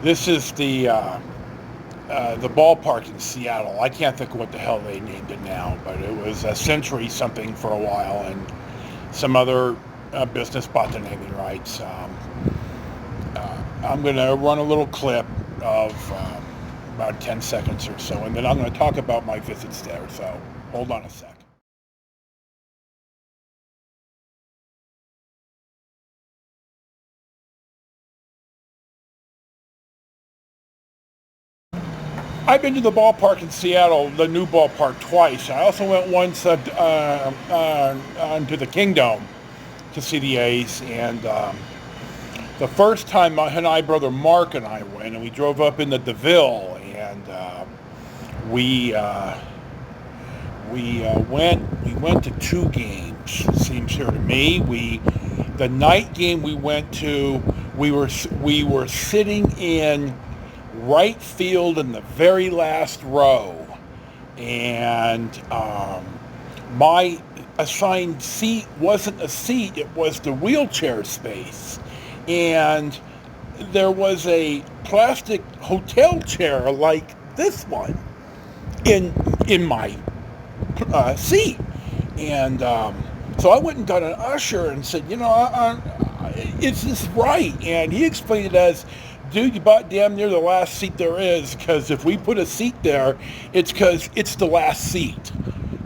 This is the ballpark in Seattle. I can't think of what the hell they named it now, but it was a Century something for a while, and some other business bought the naming rights. I'm going to run a little clip of about 10 seconds or so, and then I'm going to talk about my visits there. So hold on a sec. I've been to the ballpark in Seattle, the new ballpark, twice. I also went once to the Kingdome to see the A's, and the first time my and I brother Mark and I went, and we drove up into DeVille, and we went to two games. It seems here to me. The night game we went to, we were sitting in right field in the very last row, and my assigned seat wasn't a seat, it was the wheelchair space, and there was a plastic hotel chair like this one in my seat, and so I went and got an usher and said, is this right? And he explained it as, dude, you bought damn near the last seat there is, because if we put a seat there, it's because it's the last seat.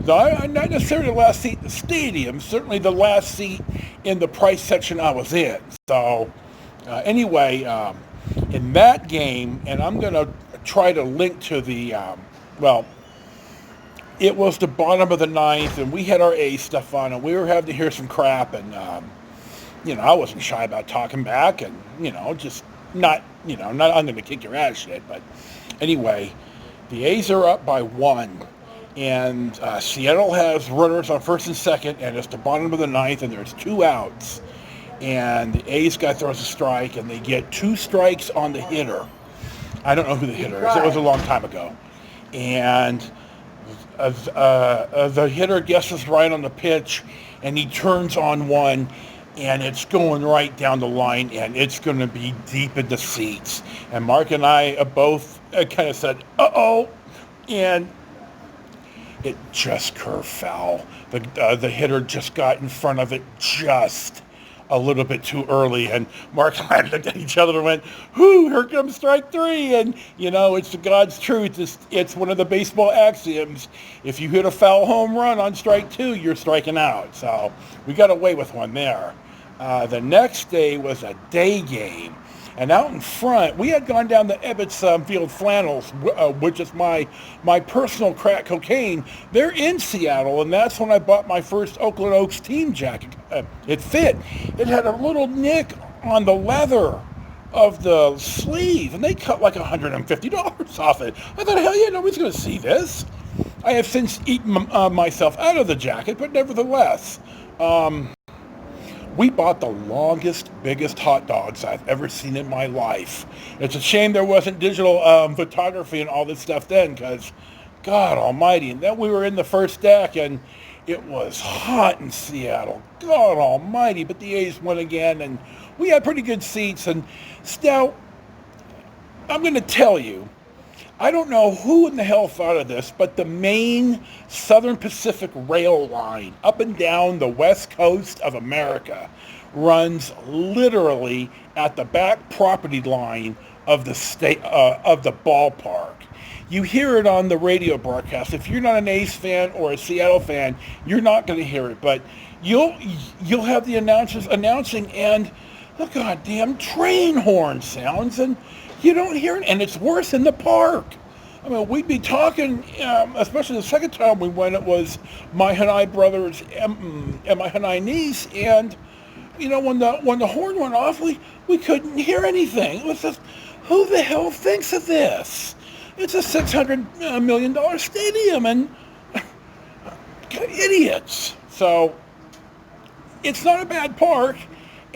Not necessarily the last seat in the stadium, certainly the last seat in the price section I was in. So anyway, in that game, and I'm going to try to link to the, it was the bottom of the ninth, and we had our A stuff on, and we were having to hear some crap, and, I wasn't shy about talking back, and, just not I'm going to kick your ass shit, but anyway, the A's are up by 1, and Seattle has runners on first and second, and it's the bottom of the ninth, and there's 2 outs, and the A's guy throws a strike, and they get 2 strikes on the hitter. I don't know who the hitter is. It was a long time ago, and the hitter guesses right on the pitch, and he turns on one, and it's going right down the line, and it's going to be deep in the seats. And Mark and I both kind of said, uh-oh, and it just curved foul. The hitter just got in front of it just a little bit too early, and Mark and I looked at each other and went, whoo, here comes strike 3, and, it's the God's truth. It's one of the baseball axioms. If you hit a foul home run on strike 2, you're striking out. So we got away with one there. The next day was a day game, and out in front, we had gone down to Ebbets Field Flannels, which is my personal crack cocaine. They're in Seattle, and that's when I bought my first Oakland Oaks team jacket. It fit. It had a little nick on the leather of the sleeve, and they cut like $150 off it. I thought, hell yeah, nobody's going to see this. I have since eaten myself out of the jacket, but nevertheless, we bought the longest, biggest hot dogs I've ever seen in my life. It's a shame there wasn't digital photography and all this stuff then, because God almighty. And then we were in the first deck, and it was hot in Seattle. God almighty. But the A's won again, and we had pretty good seats. And still, I'm going to tell you, I don't know who in the hell thought of this, but the main Southern Pacific rail line up and down the west coast of America runs literally at the back property line of the ballpark. You hear it on the radio broadcast. If you're not an A's fan or a Seattle fan, you're not going to hear it, but you'll have the announcers announcing, and the goddamn train horn sounds, and you don't hear it, and it's worse in the park. I mean, we'd be talking, especially the second time we went, it was my Hanai brothers and my Hanai niece, and, when the horn went off, we couldn't hear anything. It was just, who the hell thinks of this? It's a $600 million stadium, and idiots. So, it's not a bad park.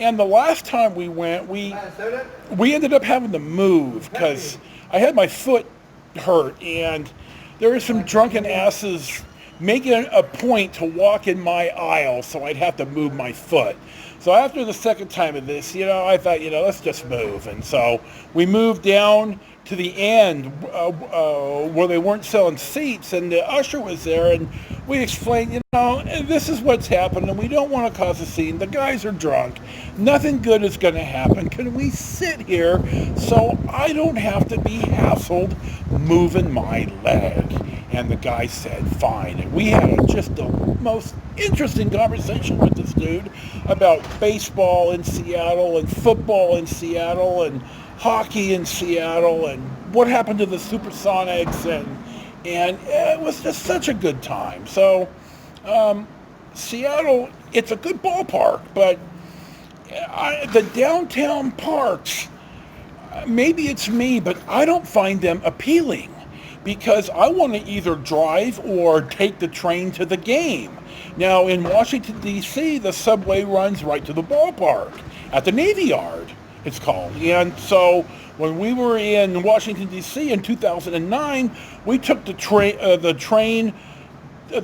And the last time we went, we ended up having to move because I had my foot hurt, and there were some drunken asses make it a point to walk in my aisle so I'd have to move my foot. So after the second time of this, I thought, let's just move. And so we moved down to the end where they weren't selling seats, and the usher was there, and we explained, this is what's happened, and we don't want to cause a scene. The guys are drunk. Nothing good is going to happen. Can we sit here so I don't have to be hassled moving my leg? And the guy said, fine. And we had just the most interesting conversation with this dude about baseball in Seattle and football in Seattle and hockey in Seattle and what happened to the Supersonics, and it was just such a good time. So Seattle, it's a good ballpark, but the downtown parks, maybe it's me, but I don't find them appealing because I want to either drive or take the train to the game. Now in Washington, D.C., the subway runs right to the ballpark at the Navy Yard, it's called. And so when we were in Washington, D.C. in 2009, we took the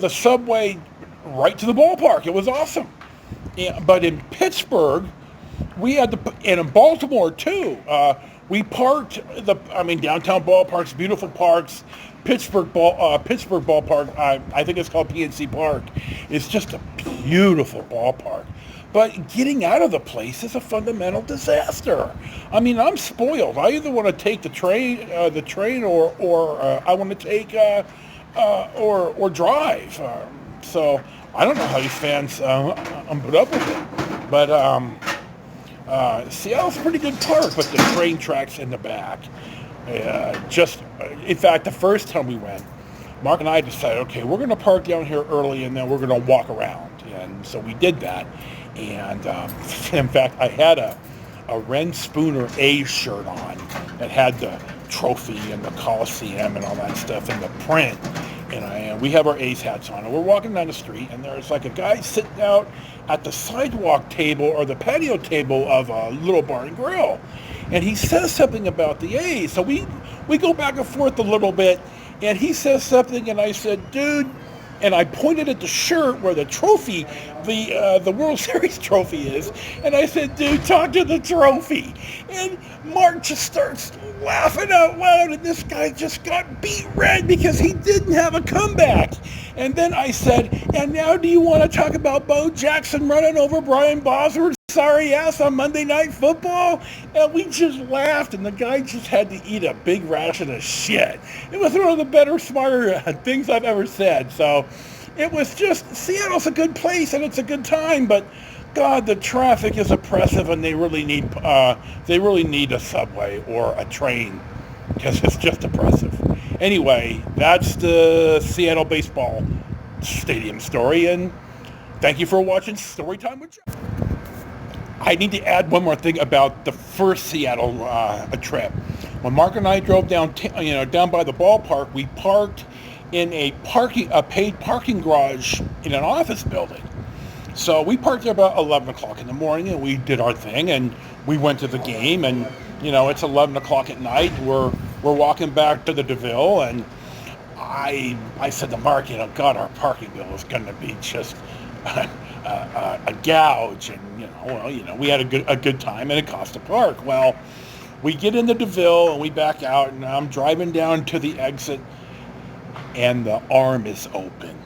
subway right to the ballpark. It was awesome. But in Pittsburgh, and in Baltimore too, we parked downtown ballparks, beautiful parks. Pittsburgh ballpark, I think it's called PNC Park, is just a beautiful ballpark. But getting out of the place is a fundamental disaster. I'm spoiled. I either want to take the train, or I want to take or drive. So I don't know how these fans put up with it. But Seattle's a pretty good park, but the train tracks in the back. In fact, the first time we went, Mark and I decided, okay, we're going to park down here early, and then we're going to walk around. And so we did that. And in fact, I had a Ren Spooner A shirt on that had the trophy and the Coliseum and all that stuff and the print. And we have our A's hats on. And we're walking down the street, and there's like a guy sitting out at the sidewalk table or the patio table of a little bar and grill. And he says something about the A's. So we go back and forth a little bit, and he says something, and I said, dude, and I pointed at the shirt where the trophy, the World Series trophy is, and I said, dude, talk to the trophy. And Mark just starts laughing out loud, and this guy just got beat red because he didn't have a comeback. And then I said, and now do you want to talk about Bo Jackson running over Brian Bosworth's sorry ass on Monday Night Football? And we just laughed, and the guy just had to eat a big ration of shit. It was one of the better, smarter things I've ever said. So it was just, Seattle's a good place, and it's a good time, but God, the traffic is oppressive, and they really need a subway or a train because it's just oppressive. Anyway, that's the Seattle baseball stadium story, and thank you for watching Storytime with Joe. I need to add one more thing about the first Seattle trip. When Mark and I drove down by the ballpark, we parked in a paid parking garage in an office building. So we parked there about 11 o'clock in the morning, and we did our thing, and we went to the game, and it's 11 o'clock at night. We're walking back to the DeVille, and I said to Mark, God, our parking bill is going to be just a gouge, and we had a good time, and it cost to park. Well, we get in the DeVille, and we back out, and I'm driving down to the exit, and the arm is open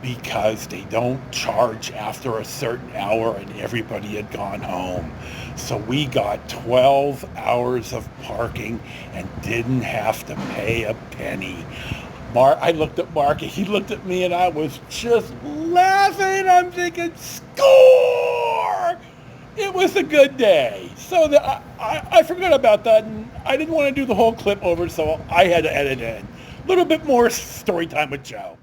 because they don't charge after a certain hour, and everybody had gone home. So we got 12 hours of parking and didn't have to pay a penny. I looked at Mark, and he looked at me, and I was just laughing. I'm thinking, score! It was a good day. So I forgot about that, and I didn't want to do the whole clip over, so I had to edit in. A little bit more story time with Joe.